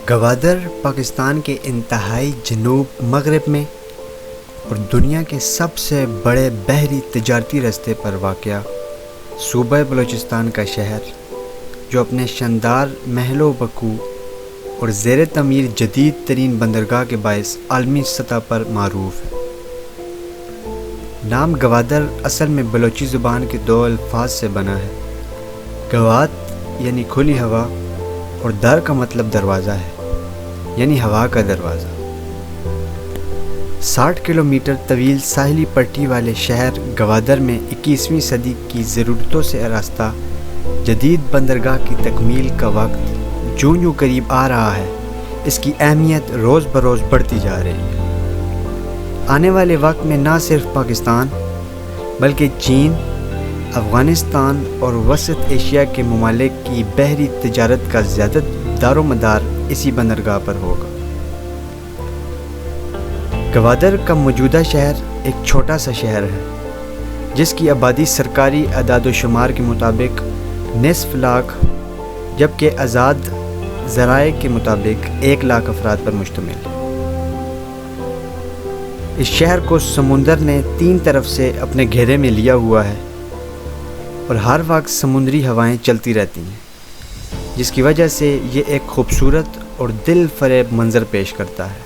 گوادر پاکستان کے انتہائی جنوب مغرب میں اور دنیا کے سب سے بڑے بحری تجارتی راستے پر واقع صوبہ بلوچستان کا شہر، جو اپنے شاندار محل و وقوع اور زیر تعمیر جدید ترین بندرگاہ کے باعث عالمی سطح پر معروف ہے۔ نام گوادر اصل میں بلوچی زبان کے دو الفاظ سے بنا ہے۔ گواد یعنی کھلی ہوا اور در کا مطلب دروازہ ہے، یعنی ہوا کا دروازہ۔ 60 کلومیٹر طویل ساحلی پٹی والے شہر گوادر میں 21ویں صدی کی ضرورتوں سے آراستہ جدید بندرگاہ کی تکمیل کا وقت جوں قریب آ رہا ہے، اس کی اہمیت روز بروز بڑھتی جا رہی ہے۔ آنے والے وقت میں نہ صرف پاکستان بلکہ چین، افغانستان اور وسط ایشیا کے ممالک کی بحری تجارت کا زیادہ دار و مدار اسی بندرگاہ پر ہوگا۔ گوادر کا موجودہ شہر ایک چھوٹا سا شہر ہے، جس کی آبادی سرکاری اعداد و شمار کے مطابق نصف لاکھ، جبکہ آزاد ذرائع کے مطابق 1 لاکھ افراد پر مشتمل ہے۔ اس شہر کو سمندر نے 3 طرف سے اپنے گھیرے میں لیا ہوا ہے اور ہر وقت سمندری ہوائیں چلتی رہتی ہیں، جس کی وجہ سے یہ ایک خوبصورت اور دل فریب منظر پیش کرتا ہے۔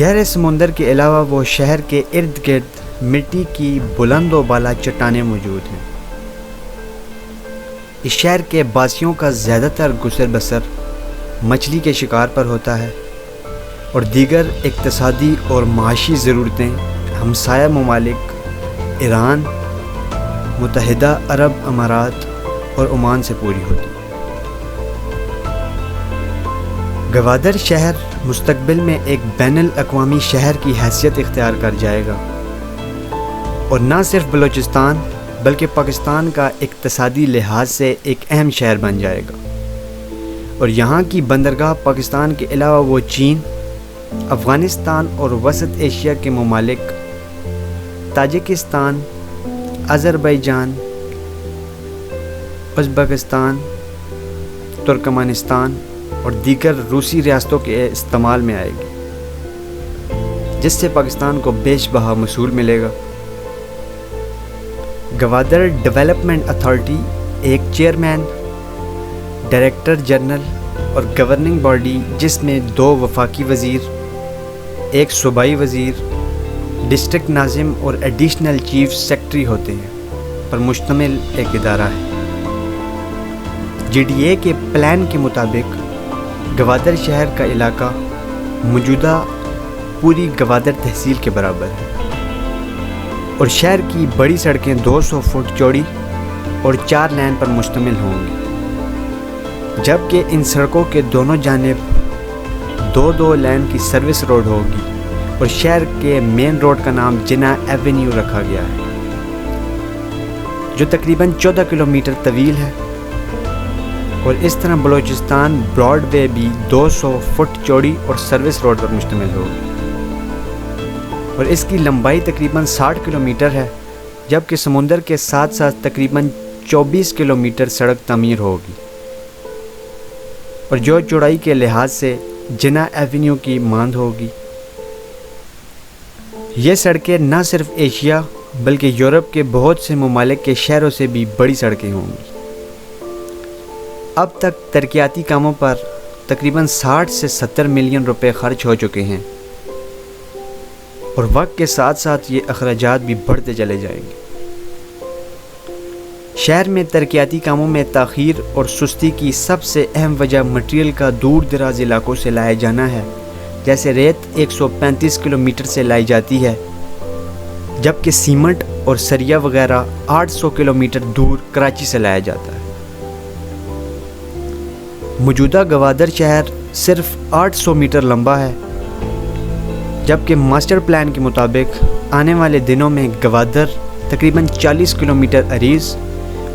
گہرے سمندر کے علاوہ وہ شہر کے ارد گرد مٹی کی بلند و بالا چٹانیں موجود ہیں۔ اس شہر کے باسیوں کا زیادہ تر گزر بسر مچھلی کے شکار پر ہوتا ہے اور دیگر اقتصادی اور معاشی ضرورتیں ہمسایہ ممالک ایران، متحدہ عرب امارات اور عمان سے پوری ہوتی ہے۔ گوادر شہر مستقبل میں ایک بین الاقوامی شہر کی حیثیت اختیار کر جائے گا اور نہ صرف بلوچستان بلکہ پاکستان کا اقتصادی لحاظ سے ایک اہم شہر بن جائے گا، اور یہاں کی بندرگاہ پاکستان کے علاوہ وہ چین، افغانستان اور وسط ایشیا کے ممالک تاجکستان، آذربائیجان، ازبکستان، ترکمانستان اور دیگر روسی ریاستوں کے استعمال میں آئے گی، جس سے پاکستان کو بیش بہا محصول ملے گا۔ گوادر ڈیولپمنٹ اتھارٹی ایک چیئرمین، ڈائریکٹر جنرل اور گورننگ باڈی، جس میں 2 وفاقی وزیر، 1 صوبائی وزیر، ڈسٹرکٹ ناظم اور ایڈیشنل چیف سیکرٹری ہوتے ہیں، پر مشتمل ایک ادارہ ہے۔ جی ڈی اے کے پلان کے مطابق گوادر شہر کا علاقہ موجودہ پوری گوادر تحصیل کے برابر ہے، اور شہر کی بڑی سڑکیں 200 فٹ چوڑی اور 4 لین پر مشتمل ہوں گی، جبکہ ان سڑکوں کے دونوں جانب 2 لین کی سروس روڈ ہوگی، اور شہر کے مین روڈ کا نام جناح ایونیو رکھا گیا ہے، جو تقریباً 14 کلومیٹر طویل ہے، اور اس طرح بلوچستان براڈ وے بھی 200 فٹ چوڑی اور سروس روڈ پر مشتمل ہوگی، اور اس کی لمبائی تقریباً 60 کلومیٹر ہے، جبکہ سمندر کے ساتھ ساتھ تقریباً 24 کلومیٹر سڑک تعمیر ہوگی، اور جو چوڑائی کے لحاظ سے جناح ایونیو کی مانند ہوگی۔ یہ سڑکیں نہ صرف ایشیا بلکہ یورپ کے بہت سے ممالک کے شہروں سے بھی بڑی سڑکیں ہوں گی۔ اب تک ترقیاتی کاموں پر تقریباً 60 سے 70 ملین روپے خرچ ہو چکے ہیں، اور وقت کے ساتھ ساتھ یہ اخراجات بھی بڑھتے چلے جائیں گے۔ شہر میں ترقیاتی کاموں میں تاخیر اور سستی کی سب سے اہم وجہ مٹیریل کا دور دراز علاقوں سے لایا جانا ہے، جیسے ریت 135 کلومیٹر سے لائی جاتی ہے، جبکہ سیمنٹ اور سریا وغیرہ 800 کلومیٹر دور کراچی سے لایا جاتا ہے۔ موجودہ گوادر شہر صرف 800 میٹر لمبا ہے، جبکہ ماسٹر پلان کے مطابق آنے والے دنوں میں گوادر تقریباً 40 کلومیٹر عریض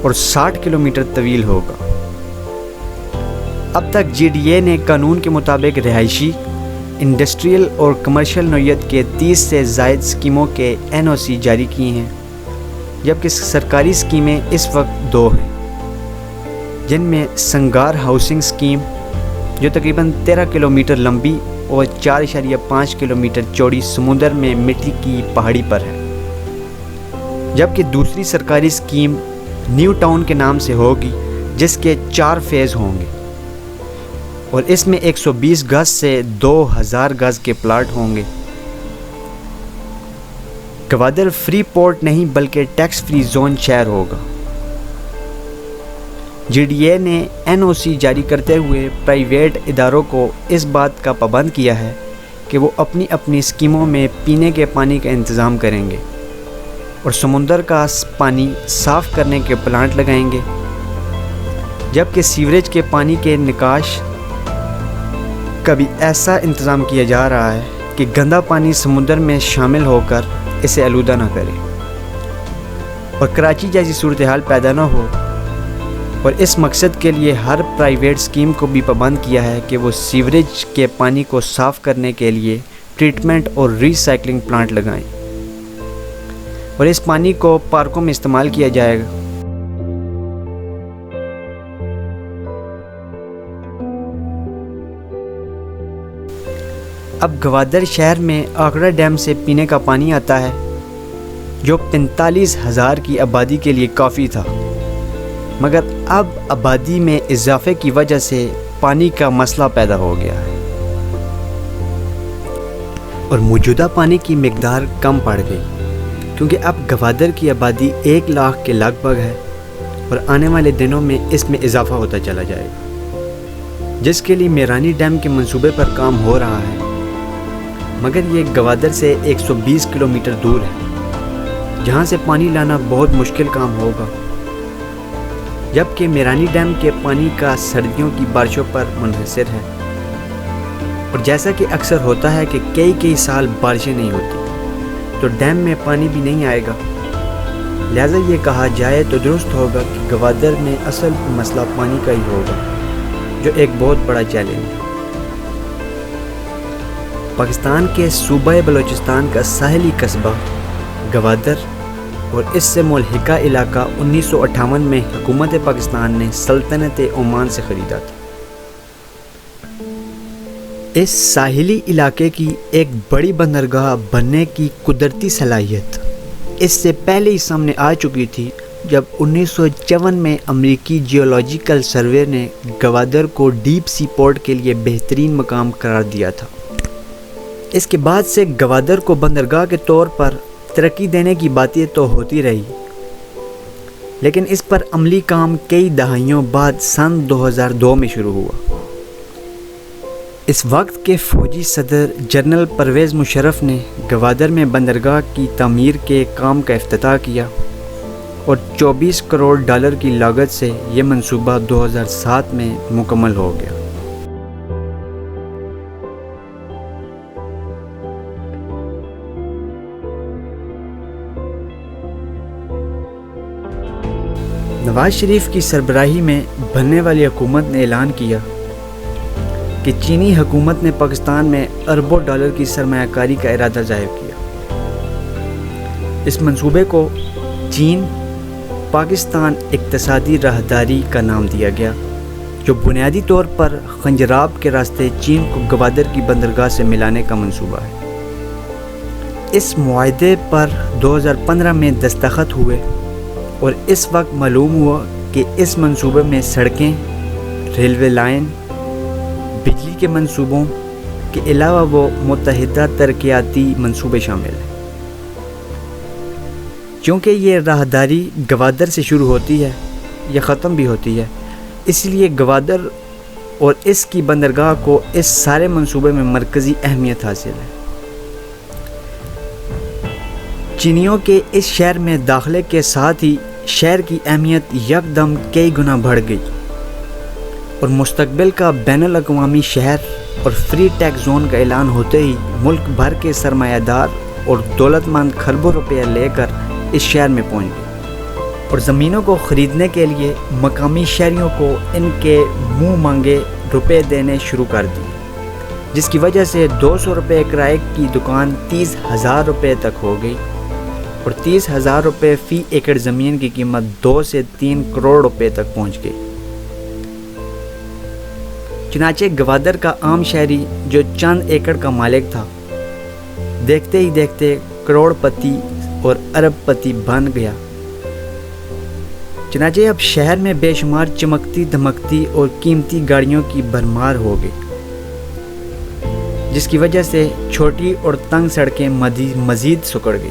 اور 60 کلومیٹر طویل ہوگا۔ اب تک جی ڈی اے نے قانون کے مطابق رہائشی، انڈسٹریل اور کمرشل نوعیت کے 30 سے زائد اسکیموں کے این او سی جاری کیے ہیں، جبکہ سرکاری اسکیمیں اس وقت 2 ہیں، جن میں سنگار ہاؤسنگ اسکیم جو تقریباً 13 کلومیٹر لمبی اور 4.5 کلومیٹر چوڑی سمندر میں مٹی کی پہاڑی پر ہے، جبکہ دوسری سرکاری اسکیم نیو ٹاؤن کے نام سے ہوگی، جس کے 4 فیز ہوں گے اور اس میں 120 گز سے 2000 گز کے پلاٹ ہوں گے۔ گوادر فری پورٹ نہیں بلکہ ٹیکس فری زون شہر ہوگا۔ جی ڈی اے نے این او سی جاری کرتے ہوئے پرائیویٹ اداروں کو اس بات کا پابند کیا ہے کہ وہ اپنی اپنی اسکیموں میں پینے کے پانی کا انتظام کریں گے اور سمندر کا پانی صاف کرنے کے پلانٹ لگائیں گے، جبکہ سیوریج کے پانی کے نکاش کا بھی ایسا انتظام کیا جا رہا ہے کہ گندا پانی سمندر میں شامل ہو کر اسے آلودہ نہ کرے اور کراچی جیسی صورتحال پیدا نہ ہو۔ اور اس مقصد کے لیے ہر پرائیویٹ اسکیم کو بھی پابند کیا ہے کہ وہ سیوریج کے پانی کو صاف کرنے کے لیے ٹریٹمنٹ اور ری سائیکلنگ پلانٹ لگائیں اور اس پانی کو پارکوں میں استعمال کیا جائے گا۔ اب گوادر شہر میں آکڑا ڈیم سے پینے کا پانی آتا ہے، جو 45,000 کی آبادی کے لیے کافی تھا، مگر اب آبادی میں اضافے کی وجہ سے پانی کا مسئلہ پیدا ہو گیا ہے اور موجودہ پانی کی مقدار کم پڑ گئی، کیونکہ اب گوادر کی آبادی 1 لاکھ کے لگ بھگ ہے اور آنے والے دنوں میں اس میں اضافہ ہوتا چلا جائے گا، جس کے لیے میرانی ڈیم کے منصوبے پر کام ہو رہا ہے، مگر یہ گوادر سے 120 کلومیٹر دور ہے، جہاں سے پانی لانا بہت مشکل کام ہوگا، جبکہ میرانی ڈیم کے پانی کا سردیوں کی بارشوں پر منحصر ہے اور جیسا کہ اکثر ہوتا ہے کہ کئی سال بارشیں نہیں ہوتی تو ڈیم میں پانی بھی نہیں آئے گا، لہذا یہ کہا جائے تو درست ہوگا کہ گوادر میں اصل مسئلہ پانی کا ہی ہوگا، جو ایک بہت بڑا چیلنج ہے۔ پاکستان کے صوبہ بلوچستان کا ساحلی قصبہ گوادر اور اس سے ملحقہ علاقہ 1958 میں حکومت پاکستان نے سلطنت عمان سے خریدا تھا۔ اس ساحلی علاقے کی ایک بڑی بندرگاہ بننے کی قدرتی صلاحیت اس سے پہلے ہی سامنے آ چکی تھی، جب 1954 میں امریکی جیولوجیکل سروے نے گوادر کو ڈیپ سی پورٹ کے لیے بہترین مقام قرار دیا تھا۔ اس کے بعد سے گوادر کو بندرگاہ کے طور پر ترقی دینے کی باتیں تو ہوتی رہی، لیکن اس پر عملی کام کئی دہائیوں بعد سن 2002 میں شروع ہوا۔ اس وقت کے فوجی صدر جنرل پرویز مشرف نے گوادر میں بندرگاہ کی تعمیر کے کام کا افتتاح کیا اور 24 کروڑ ڈالر کی لاگت سے یہ منصوبہ 2007 میں مکمل ہو گیا۔ نواز شریف کی سربراہی میں بننے والی حکومت نے اعلان کیا کہ چینی حکومت نے پاکستان میں اربوں ڈالر کی سرمایہ کاری کا ارادہ ظاہر کیا۔ اس منصوبے کو چین پاکستان اقتصادی راہداری کا نام دیا گیا، جو بنیادی طور پر خنجراب کے راستے چین کو گوادر کی بندرگاہ سے ملانے کا منصوبہ ہے۔ اس معاہدے پر 2015 میں دستخط ہوئے اور اس وقت معلوم ہوا کہ اس منصوبے میں سڑکیں، ریلوے لائن، بجلی کے منصوبوں کے علاوہ وہ متحدہ ترقیاتی منصوبے شامل ہیں۔ چونکہ یہ راہداری گوادر سے شروع ہوتی ہے یا ختم بھی ہوتی ہے، اس لیے گوادر اور اس کی بندرگاہ کو اس سارے منصوبے میں مرکزی اہمیت حاصل ہے۔ چینیوں کے اس شہر میں داخلے کے ساتھ ہی شہر کی اہمیت یکدم کئی گنا بڑھ گئی اور مستقبل کا بین الاقوامی شہر اور فری ٹیک زون کا اعلان ہوتے ہی ملک بھر کے سرمایہ دار اور دولت مند کھربوں روپے لے کر اس شہر میں پہنچ گئے اور زمینوں کو خریدنے کے لیے مقامی شہریوں کو ان کے منہ مانگے روپے دینے شروع کر دیے، جس کی وجہ سے 200 روپے کرائے کی دکان 30,000 روپے تک ہو گئی اور 30,000 روپے فی ایکڑ زمین کی قیمت 2 سے 3 کروڑ روپے تک پہنچ گئی۔ چنانچہ گوادر کا عام شہری جو چند ایکڑ کا مالک تھا، دیکھتے ہی دیکھتے کروڑ پتی اور ارب پتی بن گیا۔ چنانچہ اب شہر میں بے شمار چمکتی دھمکتی اور قیمتی گاڑیوں کی بھرمار ہو گئی، جس کی وجہ سے چھوٹی اور تنگ سڑکیں مزید سکڑ گئی۔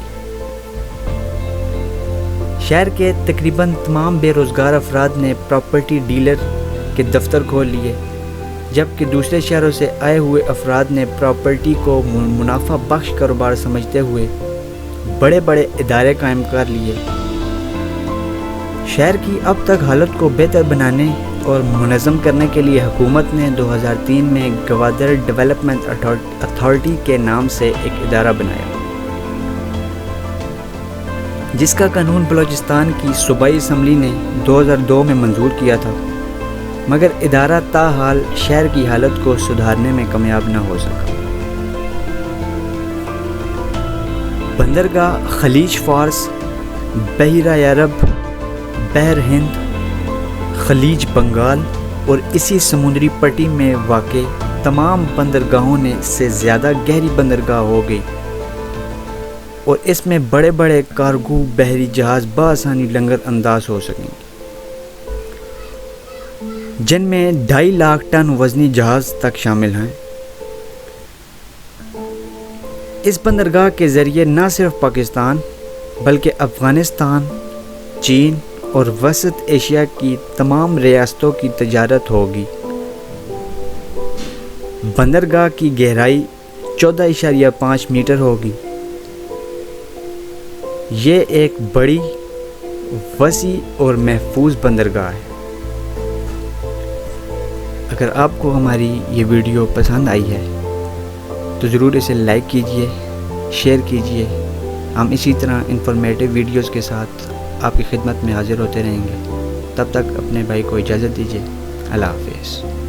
شہر کے تقریباً تمام بے روزگار افراد نے پراپرٹی ڈیلر کے دفتر کھول لیے، جبکہ دوسرے شہروں سے آئے ہوئے افراد نے پراپرٹی کو منافع بخش کاروبار سمجھتے ہوئے بڑے بڑے ادارے قائم کر لیے۔ شہر کی اب تک حالت کو بہتر بنانے اور منظم کرنے کے لیے حکومت نے 2003 میں گوادر ڈیولپمنٹ اتھارٹی کے نام سے ایک ادارہ بنایا، جس کا قانون بلوچستان کی صوبائی اسمبلی نے 2002 میں منظور کیا تھا، مگر ادارہ تاحال شہر کی حالت کو سدھارنے میں کامیاب نہ ہو سکا۔ بندرگاہ خلیج فارس، بحیرہ عرب، بحر ہند، خلیج بنگال اور اسی سمندری پٹی میں واقع تمام بندرگاہوں نے سے زیادہ گہری بندرگاہ ہو گئی اور اس میں بڑے بڑے کارگو بحری جہاز بآسانی لنگر انداز ہو سکیں گے، جن میں 2.5 لاکھ ٹن وزنی جہاز تک شامل ہیں۔ اس بندرگاہ کے ذریعے نہ صرف پاکستان بلکہ افغانستان، چین اور وسط ایشیا کی تمام ریاستوں کی تجارت ہوگی۔ بندرگاہ کی گہرائی 14.5 میٹر ہوگی۔ یہ ایک بڑی، وسیع اور محفوظ بندرگاہ ہے۔ اگر آپ کو ہماری یہ ویڈیو پسند آئی ہے تو ضرور اسے لائک کیجئے، شیئر کیجئے۔ ہم اسی طرح انفارمیٹیو ویڈیوز کے ساتھ آپ کی خدمت میں حاضر ہوتے رہیں گے۔ تب تک اپنے بھائی کو اجازت دیجیے۔ اللہ حافظ۔